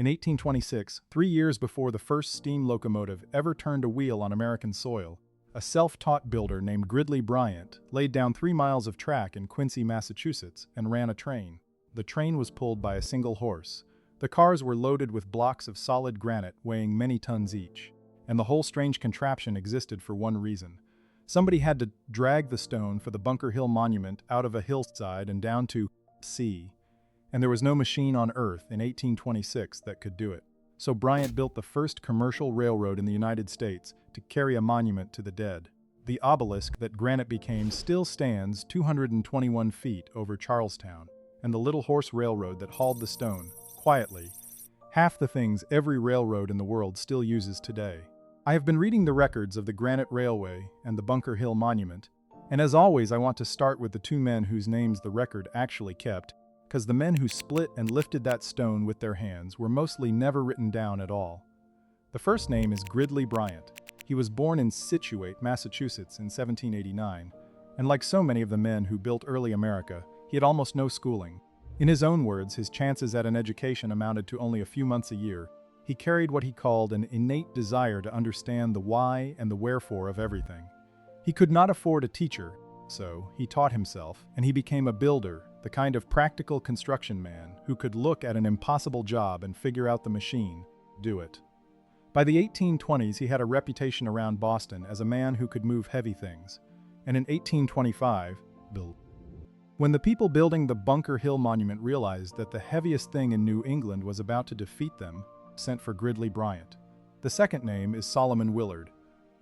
In 1826, 3 years before the first steam locomotive ever turned a wheel on American soil, a self-taught builder named Gridley Bryant laid down 3 miles of track in Quincy, Massachusetts, and ran a train. The train was pulled by a single horse. The cars were loaded with blocks of solid granite weighing many tons each, and the whole strange contraption existed for one reason. Somebody had to drag the stone for the Bunker Hill Monument out of a hillside and down to sea, and there was no machine on Earth in 1826 that could do it. So Bryant built the first commercial railroad in the United States to carry a monument to the dead. The obelisk that Granite became still stands 221 feet over Charlestown, and the Little Horse Railroad that hauled the stone, quietly, half the things every railroad in the world still uses today. I have been reading the records of the Granite Railway and the Bunker Hill Monument, and as always I want to start with the 2 men whose names the record actually kept, because the men who split and lifted that stone with their hands were mostly never written down at all. The first name is Gridley Bryant. He was born in Scituate, Massachusetts in 1789, and like so many of the men who built early America, he had almost no schooling. In his own words, his chances at an education amounted to only a few months a year. He carried what he called an innate desire to understand the why and the wherefore of everything. He could not afford a teacher, so he taught himself, and he became a builder, the kind of practical construction man who could look at an impossible job and figure out the machine, do it. By the 1820s, he had a reputation around Boston as a man who could move heavy things, and in 1825, when the people building the Bunker Hill Monument realized that the heaviest thing in New England was about to defeat them, sent for Gridley Bryant. The second name is Solomon Willard.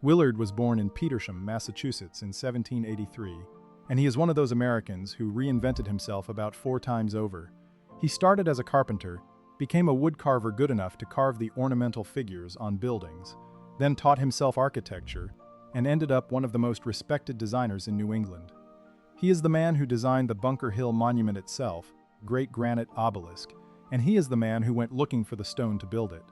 Willard was born in Petersham, Massachusetts in 1783, and he is one of those Americans who reinvented himself about 4 times over. He started as a carpenter, became a woodcarver good enough to carve the ornamental figures on buildings, then taught himself architecture, and ended up one of the most respected designers in New England. He is the man who designed the Bunker Hill Monument itself, great granite obelisk, and he is the man who went looking for the stone to build it.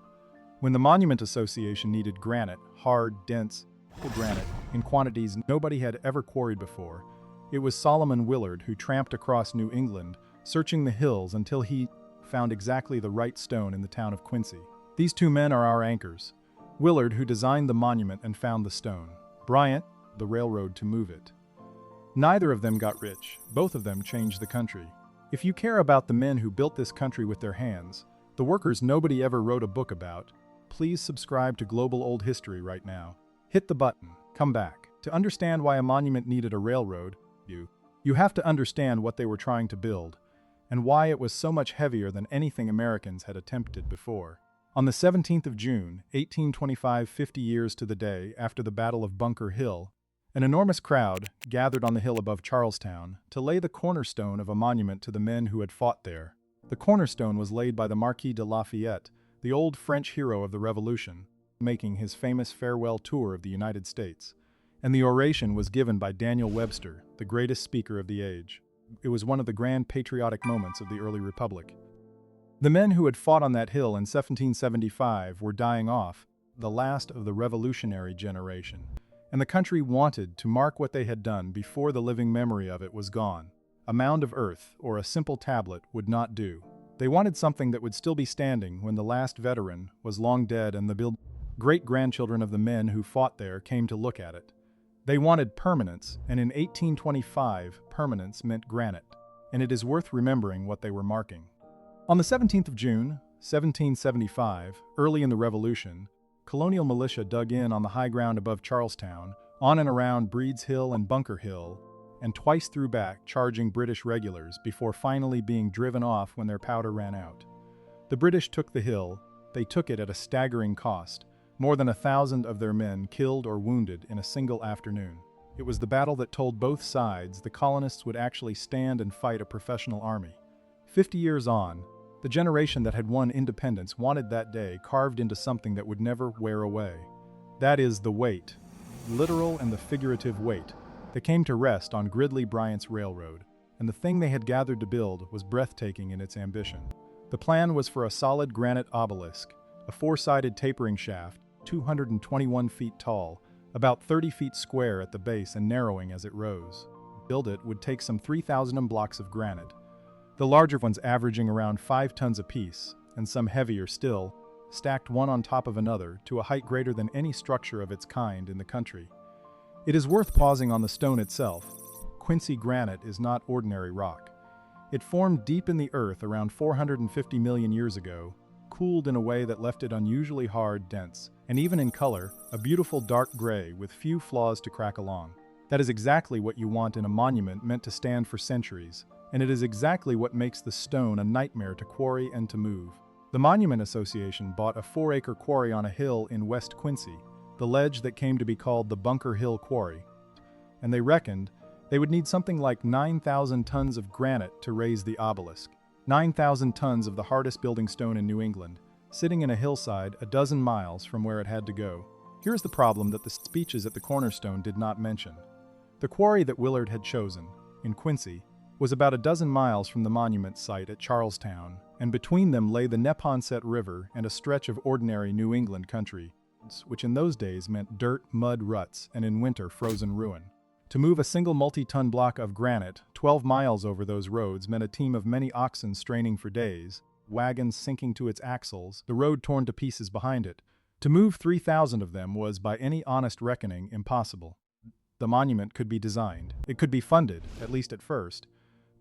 When the Monument Association needed granite, hard, dense granite, in quantities nobody had ever quarried before, it was Solomon Willard who tramped across New England, searching the hills until he found exactly the right stone in the town of Quincy. These 2 men are our anchors. Willard, who designed the monument and found the stone. Bryant, the railroad to move it. Neither of them got rich. Both of them changed the country. If you care about the men who built this country with their hands, the workers nobody ever wrote a book about, please subscribe to Global Old History right now. Hit the button. Come back. To understand why a monument needed a railroad, you have to understand what they were trying to build, and why it was so much heavier than anything Americans had attempted before. On the 17th of June, 1825, 50 years to the day after the Battle of Bunker Hill, an enormous crowd gathered on the hill above Charlestown to lay the cornerstone of a monument to the men who had fought there. The cornerstone was laid by the Marquis de Lafayette, the old French hero of the Revolution, making his famous farewell tour of the United States, and the oration was given by Daniel Webster, the greatest speaker of the age. It was one of the grand patriotic moments of the early republic. The men who had fought on that hill in 1775 were dying off, the last of the revolutionary generation, and the country wanted to mark what they had done before the living memory of it was gone. A mound of earth or a simple tablet would not do. They wanted something that would still be standing when the last veteran was long dead and the great-grandchildren of the men who fought there came to look at it. They wanted permanence, and in 1825, permanence meant granite, and it is worth remembering what they were marking. On the 17th of June, 1775, early in the Revolution, colonial militia dug in on the high ground above Charlestown, on and around Breed's Hill and Bunker Hill, and twice threw back, charging British regulars before finally being driven off when their powder ran out. The British took the hill. They took it at a staggering cost, more than 1,000 of their men killed or wounded in a single afternoon. It was the battle that told both sides the colonists would actually stand and fight a professional army. 50 years on, the generation that had won independence wanted that day carved into something that would never wear away. That is the weight, literal and the figurative weight, that came to rest on Gridley Bryant's railroad, and the thing they had gathered to build was breathtaking in its ambition. The plan was for a solid granite obelisk, a 4-sided tapering shaft, 221 feet tall, about 30 feet square at the base and narrowing as it rose. To build it would take some 3,000 blocks of granite, the larger ones averaging around 5 tons apiece, and some heavier still, stacked one on top of another to a height greater than any structure of its kind in the country. It is worth pausing on the stone itself. Quincy granite is not ordinary rock. It formed deep in the earth around 450 million years ago, cooled in a way that left it unusually hard, dense, and even in color, a beautiful dark gray with few flaws to crack along. That is exactly what you want in a monument meant to stand for centuries, and it is exactly what makes the stone a nightmare to quarry and to move. The Monument Association bought a 4-acre quarry on a hill in West Quincy, the ledge that came to be called the Bunker Hill Quarry, and they reckoned they would need something like 9,000 tons of granite to raise the obelisk. 9,000 tons of the hardest building stone in New England, sitting in a hillside a dozen miles from where it had to go. Here's the problem that the speeches at the cornerstone did not mention. The quarry that Willard had chosen, in Quincy, was about a dozen miles from the monument site at Charlestown, and between them lay the Neponset River and a stretch of ordinary New England country, which in those days meant dirt, mud ruts, and in winter frozen ruin. To move a single multi-ton block of granite 12 miles over those roads meant a team of many oxen straining for days, wagons sinking to its axles, the road torn to pieces behind it. To move 3,000 of them was, by any honest reckoning, impossible. The monument could be designed. It could be funded, at least at first,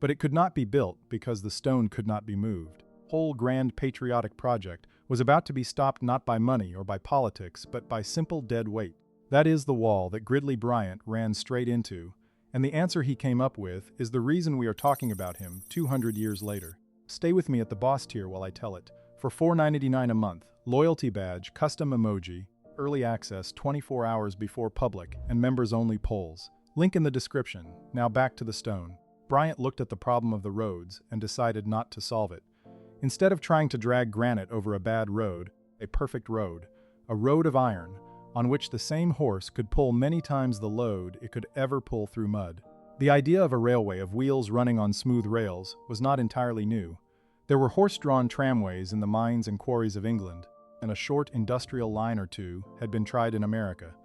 but it could not be built because the stone could not be moved. The whole grand patriotic project was about to be stopped not by money or by politics, but by simple dead weight. That is the wall that Gridley Bryant ran straight into, and the answer he came up with is the reason we are talking about him 200 years later. Stay with me at the boss tier while I tell it. For $4.99 a month, loyalty badge, custom emoji, early access 24 hours before public, and members-only polls. Link in the description. Now back to the stone. Bryant looked at the problem of the roads and decided not to solve it. Instead of trying to drag granite over a bad road, a perfect road, a road of iron, on which the same horse could pull many times the load it could ever pull through mud. The idea of a railway of wheels running on smooth rails was not entirely new. There were horse-drawn tramways in the mines and quarries of England, and a short industrial line or two had been tried in America.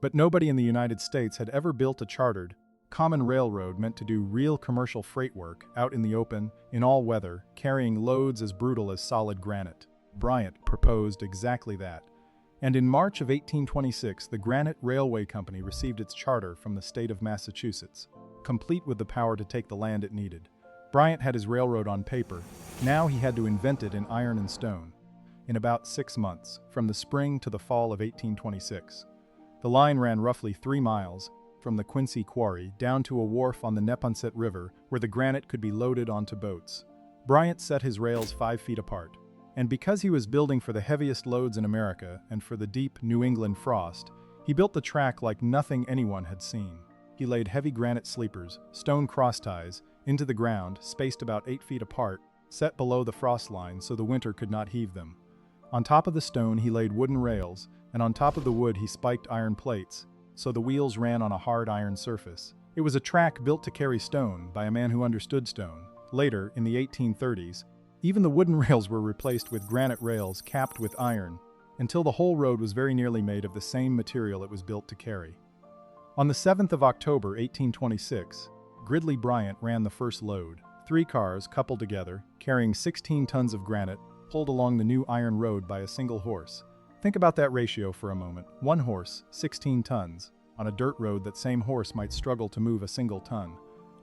But nobody in the United States had ever built a chartered, common railroad meant to do real commercial freight work out in the open, in all weather, carrying loads as brutal as solid granite. Bryant proposed exactly that. And in March of 1826, the Granite Railway Company received its charter from the state of Massachusetts, complete with the power to take the land it needed. Bryant had his railroad on paper. Now he had to invent it in iron and stone. In about 6 months, from the spring to the fall of 1826. The line ran roughly 3 miles, from the Quincy quarry down to a wharf on the Neponset River where the granite could be loaded onto boats. Bryant set his rails 5 feet apart. And because he was building for the heaviest loads in America and for the deep New England frost, he built the track like nothing anyone had seen. He laid heavy granite sleepers, stone cross ties, into the ground, spaced about 8 feet apart, set below the frost line so the winter could not heave them. On top of the stone he laid wooden rails, and on top of the wood he spiked iron plates, so the wheels ran on a hard iron surface. It was a track built to carry stone by a man who understood stone. Later, in the 1830s, even the wooden rails were replaced with granite rails capped with iron, until the whole road was very nearly made of the same material it was built to carry. On the 7th of October, 1826, Gridley Bryant ran the first load. 3 cars, coupled together, carrying 16 tons of granite, pulled along the new iron road by a single horse. Think about that ratio for a moment. 1 horse, 16 tons. On a dirt road, that same horse might struggle to move a single ton.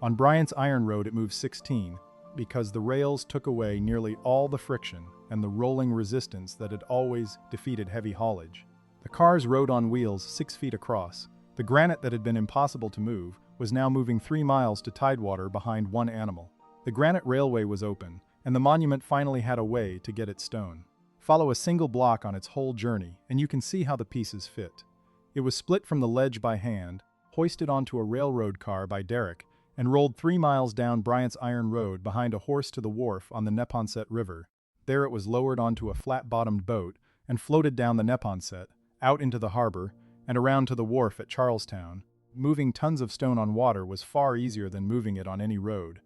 On Bryant's iron road, it moved 16, because the rails took away nearly all the friction and the rolling resistance that had always defeated heavy haulage. The cars rode on wheels 6 feet across. The granite that had been impossible to move was now moving 3 miles to tidewater behind one animal. The granite railway was open, and the monument finally had a way to get its stone. Follow a single block on its whole journey, and you can see how the pieces fit. It was split from the ledge by hand, hoisted onto a railroad car by derrick, and rolled 3 miles down Bryant's iron road behind a horse to the wharf on the Neponset River. There it was lowered onto a flat-bottomed boat and floated down the Neponset, out into the harbor, and around to the wharf at Charlestown. Moving tons of stone on water was far easier than moving it on any road.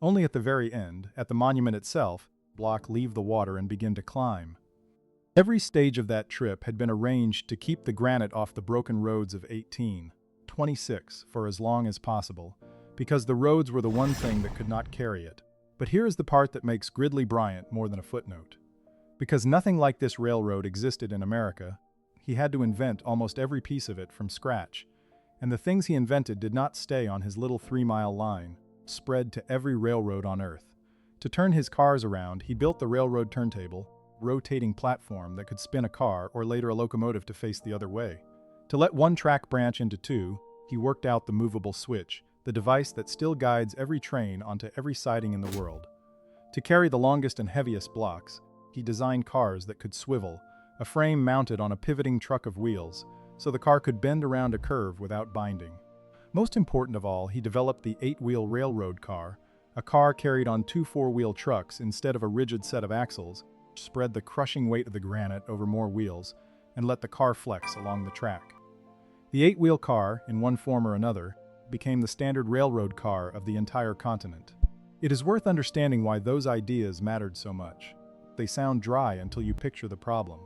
Only at the very end, at the monument itself, block leave the water and begin to climb. Every stage of that trip had been arranged to keep the granite off the broken roads of 1826 for as long as possible, because the roads were the one thing that could not carry it. But here is the part that makes Gridley Bryant more than a footnote. Because nothing like this railroad existed in America, he had to invent almost every piece of it from scratch. And the things he invented did not stay on his little 3-mile line, spread to every railroad on Earth. To turn his cars around, he built the railroad turntable, rotating platform that could spin a car or later a locomotive to face the other way. To let one track branch into two, he worked out the movable switch, the device that still guides every train onto every siding in the world. To carry the longest and heaviest blocks, he designed cars that could swivel, a frame mounted on a pivoting truck of wheels, so the car could bend around a curve without binding. Most important of all, he developed the 8-wheel railroad car, a car carried on 2 4-wheel trucks instead of a rigid set of axles, which spread the crushing weight of the granite over more wheels and let the car flex along the track. The 8-wheel car, in one form or another, became the standard railroad car of the entire continent. It is worth understanding why those ideas mattered so much. They sound dry until you picture the problem.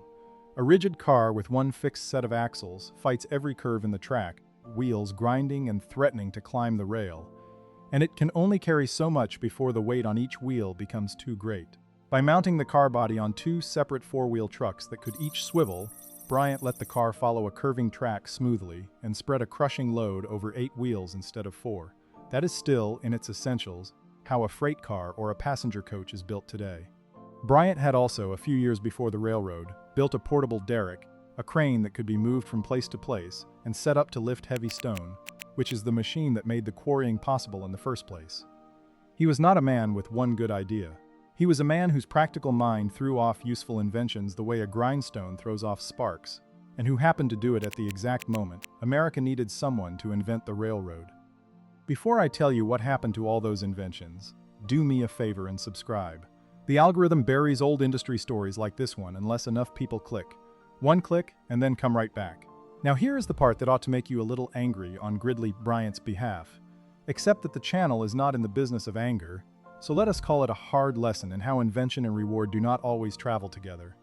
A rigid car with one fixed set of axles fights every curve in the track, wheels grinding and threatening to climb the rail, and it can only carry so much before the weight on each wheel becomes too great. By mounting the car body on 2 separate 4-wheel trucks that could each swivel, Bryant let the car follow a curving track smoothly and spread a crushing load over 8 wheels instead of 4. That is still, in its essentials, how a freight car or a passenger coach is built today. Bryant had also, a few years before the railroad, built a portable derrick, a crane that could be moved from place to place and set up to lift heavy stone, which is the machine that made the quarrying possible in the first place. He was not a man with one good idea. He was a man whose practical mind threw off useful inventions the way a grindstone throws off sparks, and who happened to do it at the exact moment America needed someone to invent the railroad. Before I tell you what happened to all those inventions, do me a favor and subscribe. The algorithm buries old industry stories like this one unless enough people click. One click and then come right back. Now here is the part that ought to make you a little angry on Gridley Bryant's behalf. Except that the channel is not in the business of anger, so let us call it a hard lesson in how invention and reward do not always travel together.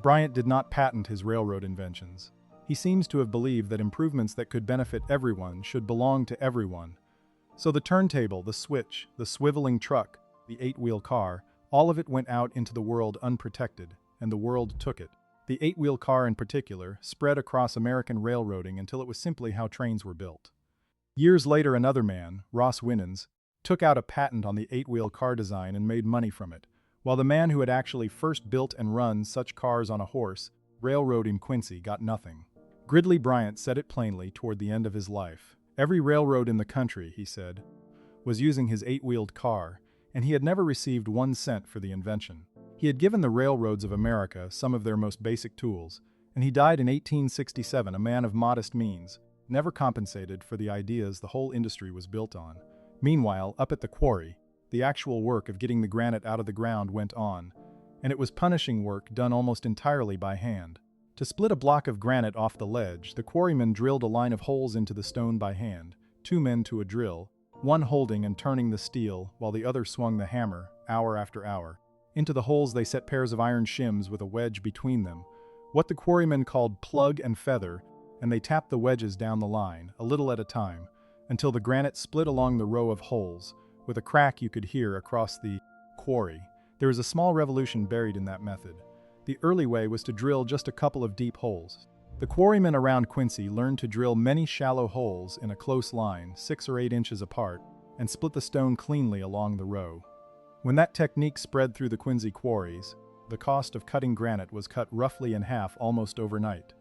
Bryant did not patent his railroad inventions. He seems to have believed that improvements that could benefit everyone should belong to everyone. So the turntable, the switch, the swiveling truck, the 8-wheel car, all of it went out into the world unprotected, and the world took it. The 8-wheel car in particular spread across American railroading until it was simply how trains were built. Years later, another man, Ross Winans, took out a patent on the 8-wheel car design and made money from it, while the man who had actually first built and run such cars on a horse, railroad in Quincy, got nothing. Gridley Bryant said it plainly toward the end of his life. Every railroad in the country, he said, was using his 8-wheeled car, and he had never received 1 cent for the invention. He had given the railroads of America some of their most basic tools, and he died in 1867, a man of modest means, never compensated for the ideas the whole industry was built on. Meanwhile, up at the quarry, the actual work of getting the granite out of the ground went on, and it was punishing work done almost entirely by hand. To split a block of granite off the ledge, the quarrymen drilled a line of holes into the stone by hand, 2 men to a drill, one holding and turning the steel while the other swung the hammer, hour after hour. Into the holes they set pairs of iron shims with a wedge between them, what the quarrymen called plug and feather, and they tapped the wedges down the line, a little at a time, until the granite split along the row of holes, with a crack you could hear across the quarry. There is a small revolution buried in that method. The early way was to drill just a couple of deep holes. The quarrymen around Quincy learned to drill many shallow holes in a close line, 6 or 8 inches apart, and split the stone cleanly along the row. When that technique spread through the Quincy quarries, the cost of cutting granite was cut roughly in half almost overnight.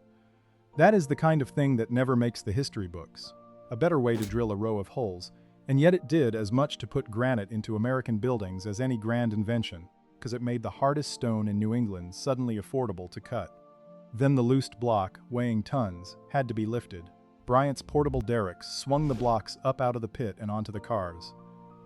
That is the kind of thing that never makes the history books. A better way to drill a row of holes, and yet it did as much to put granite into American buildings as any grand invention, because it made the hardest stone in New England suddenly affordable to cut. Then the loosed block, weighing tons, had to be lifted. Bryant's portable derricks swung the blocks up out of the pit and onto the cars.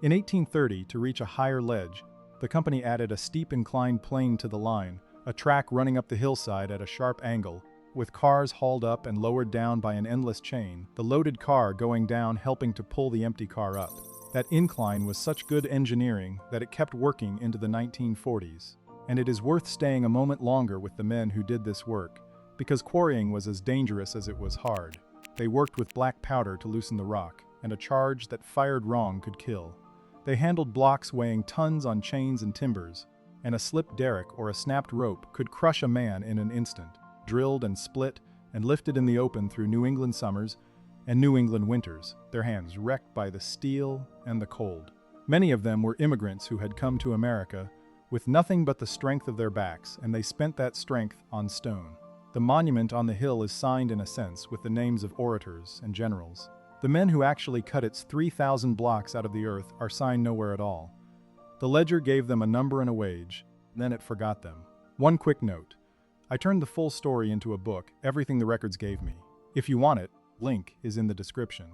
In 1830, to reach a higher ledge, the company added a steep inclined plane to the line, a track running up the hillside at a sharp angle, with cars hauled up and lowered down by an endless chain, the loaded car going down helping to pull the empty car up. That incline was such good engineering that it kept working into the 1940s. And it is worth staying a moment longer with the men who did this work, because quarrying was as dangerous as it was hard. They worked with black powder to loosen the rock, and a charge that fired wrong could kill. They handled blocks weighing tons on chains and timbers, and a slip derrick or a snapped rope could crush a man in an instant, drilled and split and lifted in the open through New England summers and New England winters, their hands wrecked by the steel and the cold. Many of them were immigrants who had come to America with nothing but the strength of their backs, and they spent that strength on stone. The monument on the hill is signed in a sense with the names of orators and generals. The men who actually cut its 3,000 blocks out of the earth are signed nowhere at all. The ledger gave them a number and a wage, then it forgot them. One quick note. I turned the full story into a book, Everything the Records Gave Me. If you want it, link is in the description.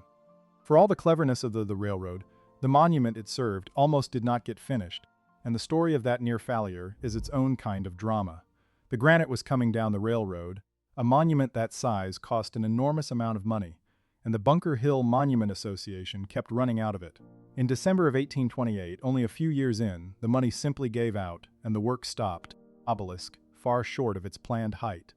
For all the cleverness of the railroad, the monument it served almost did not get finished, and the story of that near failure is its own kind of drama. The granite was coming down the railroad. A monument that size cost an enormous amount of money, and the Bunker Hill Monument Association kept running out of it. In December of 1828, only a few years in, the money simply gave out, and the work stopped, obelisk, far short of its planned height.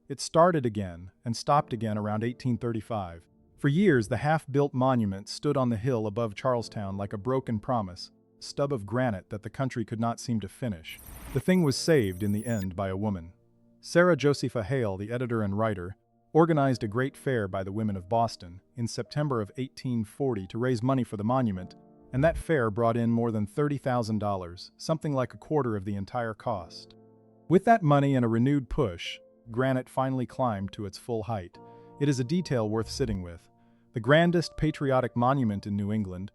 It started again and stopped again around 1835. For years, the half-built monument stood on the hill above Charlestown like a broken promise, a stub of granite that the country could not seem to finish. The thing was saved in the end by a woman. Sarah Josepha Hale, the editor and writer, organized a great fair by the women of Boston in September of 1840 to raise money for the monument, and that fair brought in more than $30,000, something like a quarter of the entire cost. With that money and a renewed push, granite finally climbed to its full height. It is a detail worth sitting with. The grandest patriotic monument in New England,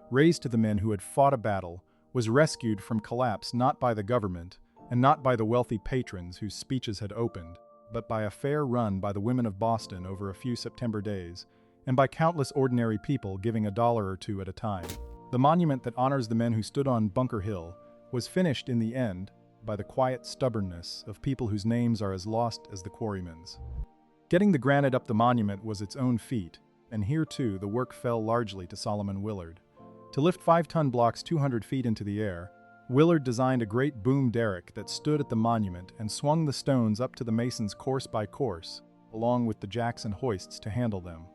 raised to the men who had fought a battle, was rescued from collapse not by the government and not by the wealthy patrons whose speeches had opened, but by a fair run by the women of Boston over a few September days, and by countless ordinary people giving $1 or $2 at a time. The monument that honors the men who stood on Bunker Hill was finished in the end by the quiet stubbornness of people whose names are as lost as the quarrymen's. Getting the granite up the monument was its own feat, and here too the work fell largely to Solomon Willard. To lift 5-ton blocks 200 feet into the air, Willard designed a great boom derrick that stood at the monument and swung the stones up to the masons course by course, along with the jacks and hoists to handle them.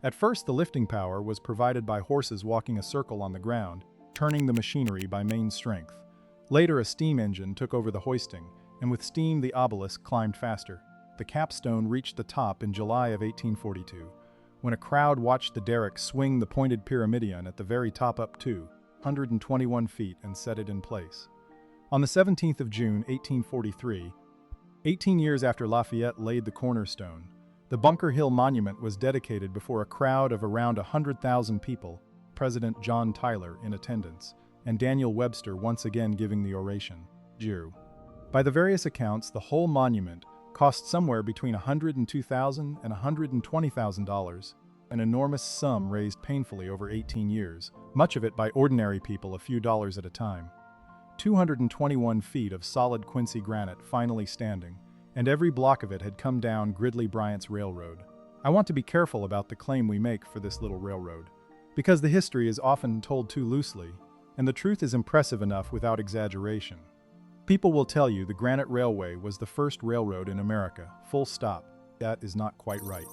At first, the lifting power was provided by horses walking a circle on the ground, turning the machinery by main strength. Later, a steam engine took over the hoisting, and with steam the obelisk climbed faster. The capstone reached the top in July of 1842, when a crowd watched the derrick swing the pointed pyramidion at the very top up to 121 feet and set it in place. On the 17th of June, 1843, 18 years after Lafayette laid the cornerstone, the Bunker Hill Monument was dedicated before a crowd of around 100,000 people, President John Tyler in attendance, and Daniel Webster once again giving the oration. Jew. By the various accounts, the whole monument cost somewhere between $102,000 and $120,000, an enormous sum raised painfully over 18 years, much of it by ordinary people a few dollars at a time. 221 feet of solid Quincy granite finally standing, and every block of it had come down Gridley Bryant's railroad. I want to be careful about the claim we make for this little railroad, because the history is often told too loosely, and the truth is impressive enough without exaggeration. People will tell you the Granite Railway was the first railroad in America, full stop. That is not quite right.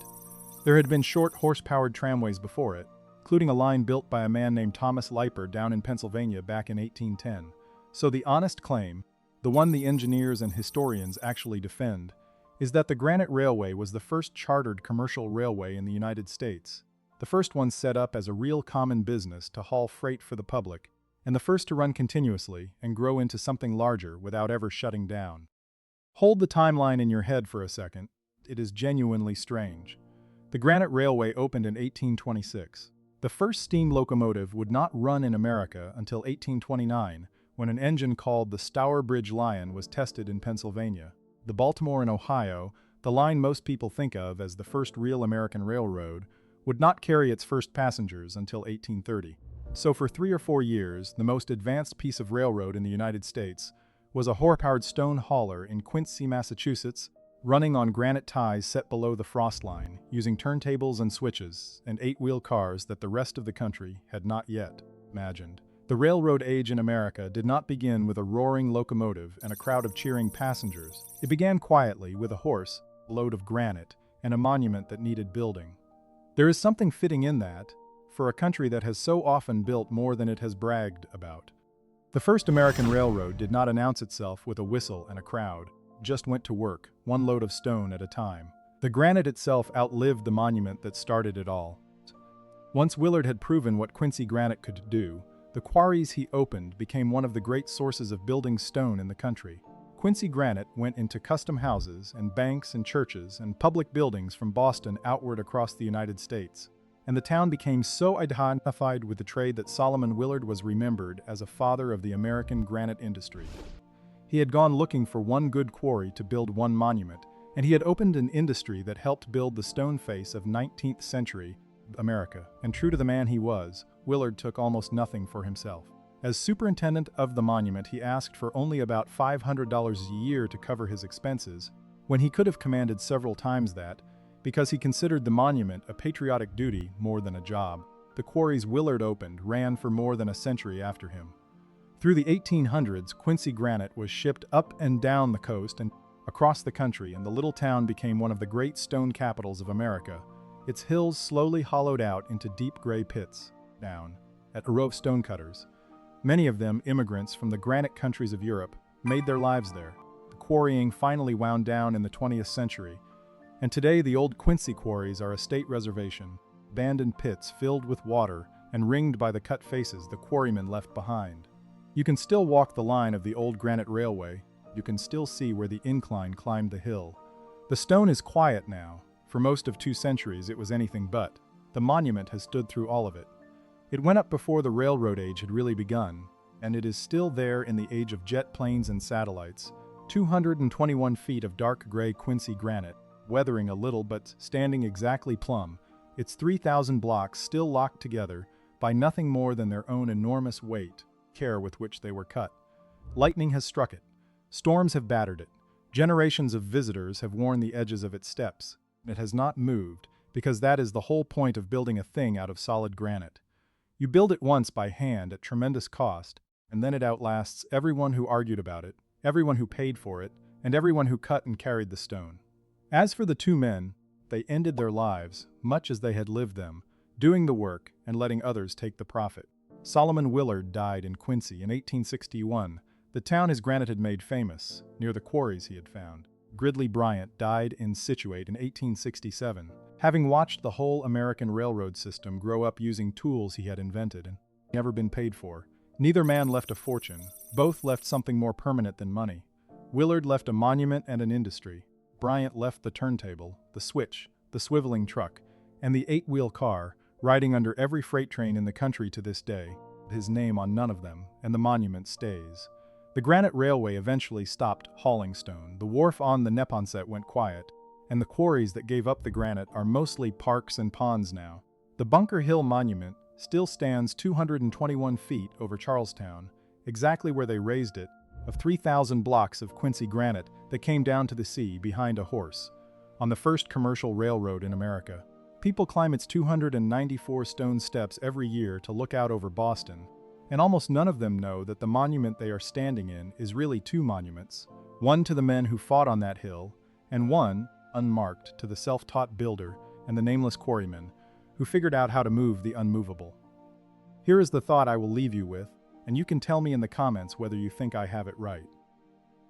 There had been short horse-powered tramways before it, including a line built by a man named Thomas Leiper down in Pennsylvania back in 1810. So the honest claim, the one the engineers and historians actually defend, is that the Granite Railway was the first chartered commercial railway in the United States, the first one set up as a real common business to haul freight for the public, and the first to run continuously and grow into something larger without ever shutting down. Hold the timeline in your head for a second. It is genuinely strange. The Granite Railway opened in 1826. The first steam locomotive would not run in America until 1829, when an engine called the Stourbridge Lion was tested in Pennsylvania. The Baltimore and Ohio, the line most people think of as the first real American railroad, would not carry its first passengers until 1830. So for 3 or 4 years, the most advanced piece of railroad in the United States was a horse-powered stone hauler in Quincy, Massachusetts, running on granite ties set below the frost line, using turntables and switches, and 8-wheel cars that the rest of the country had not yet imagined. The railroad age in America did not begin with a roaring locomotive and a crowd of cheering passengers. It began quietly with a horse, a load of granite, and a monument that needed building. There is something fitting in that, for a country that has so often built more than it has bragged about. The first American railroad did not announce itself with a whistle and a crowd, just went to work, one load of stone at a time. The granite itself outlived the monument that started it all. Once Willard had proven what Quincy granite could do, the quarries he opened became one of the great sources of building stone in the country. Quincy granite went into custom houses and banks and churches and public buildings from Boston outward across the United States. And the town became so identified with the trade that Solomon Willard was remembered as a father of the American granite industry. He had gone looking for one good quarry to build one monument, and he had opened an industry that helped build the stone face of 19th century America. And true to the man he was, Willard took almost nothing for himself. As superintendent of the monument, he asked for only about $500 a year to cover his expenses, when he could have commanded several times that, because he considered the monument a patriotic duty more than a job. The quarries Willard opened ran for more than a century after him. Through the 1800s, Quincy granite was shipped up and down the coast and across the country, and the little town became one of the great stone capitals of America. Its hills slowly hollowed out into deep gray pits, down at a row of stonecutters. Many of them immigrants from the granite countries of Europe made their lives there. The quarrying finally wound down in the 20th century, and today the old Quincy quarries are a state reservation, abandoned pits filled with water and ringed by the cut faces the quarrymen left behind. You can still walk the line of the old granite railway. You can still see where the incline climbed the hill. The stone is quiet now. For most of 2 centuries it was anything but. The monument has stood through all of it. It went up before the railroad age had really begun, and it is still there in the age of jet planes and satellites. 221 feet of dark gray Quincy granite, weathering a little but standing exactly plumb, its 3,000 blocks still locked together by nothing more than their own enormous weight, care with which they were cut. Lightning has struck it. Storms have battered it. Generations of visitors have worn the edges of its steps. It has not moved, because that is the whole point of building a thing out of solid granite. You build it once by hand at tremendous cost, and then it outlasts everyone who argued about it, everyone who paid for it, and everyone who cut and carried the stone. As for the 2 men, they ended their lives, much as they had lived them, doing the work and letting others take the profit. Solomon Willard died in Quincy in 1861, the town his granite had made famous, near the quarries he had found. Gridley Bryant died in Scituate in 1867, having watched the whole American railroad system grow up using tools he had invented and never been paid for. Neither man left a fortune. Both left something more permanent than money. Willard left a monument and an industry. Bryant left the turntable, the switch, the swiveling truck, and the 8-wheel car, riding under every freight train in the country to this day. His name on none of them, and the monument stays. The Granite Railway eventually stopped hauling stone. The wharf on the Neponset went quiet, and the quarries that gave up the granite are mostly parks and ponds now. The Bunker Hill Monument still stands 221 feet over Charlestown, exactly where they raised it, of 3,000 blocks of Quincy granite that came down to the sea behind a horse, on the first commercial railroad in America. People climb its 294 stone steps every year to look out over Boston, and almost none of them know that the monument they are standing in is really 2 monuments, one to the men who fought on that hill, and one, unmarked, to the self-taught builder and the nameless quarryman who figured out how to move the unmovable. Here is the thought I will leave you with, and you can tell me in the comments whether you think I have it right.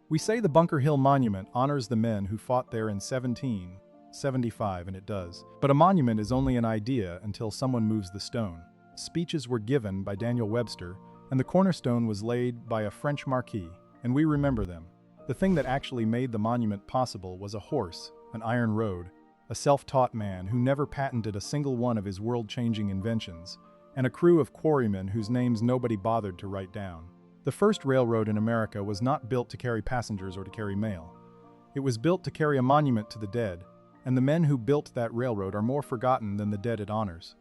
We say the Bunker Hill Monument honors the men who fought there in 1775, and it does. But a monument is only an idea until someone moves the stone. Speeches were given by Daniel Webster, and the cornerstone was laid by a French marquis, and we remember them. The thing that actually made the monument possible was a horse, an iron road, a self-taught man who never patented a single one of his world-changing inventions, and a crew of quarrymen whose names nobody bothered to write down. The first railroad in America was not built to carry passengers or to carry mail. It was built to carry a monument to the dead, and the men who built that railroad are more forgotten than the dead it honors.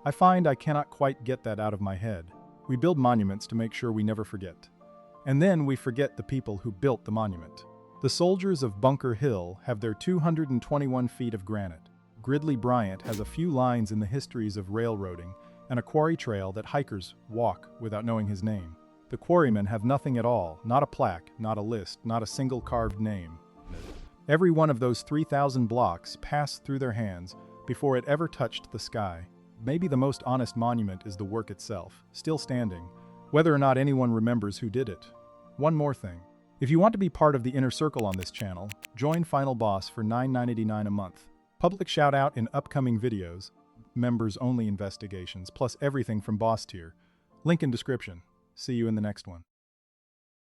I find I cannot quite get that out of my head. We build monuments to make sure we never forget. And then we forget the people who built the monument. The soldiers of Bunker Hill have their 221 feet of granite. Gridley Bryant has a few lines in the histories of railroading and a quarry trail that hikers walk without knowing his name. The quarrymen have nothing at all, not a plaque, not a list, not a single carved name. Every one of those 3,000 blocks passed through their hands before it ever touched the sky. Maybe the most honest monument is the work itself, still standing, whether or not anyone remembers who did it. One more thing. If you want to be part of the inner circle on this channel, join Final Boss for $9.99 a month. Public shout-out in upcoming videos, members-only investigations, plus everything from Boss Tier. Link in description. See you in the next one.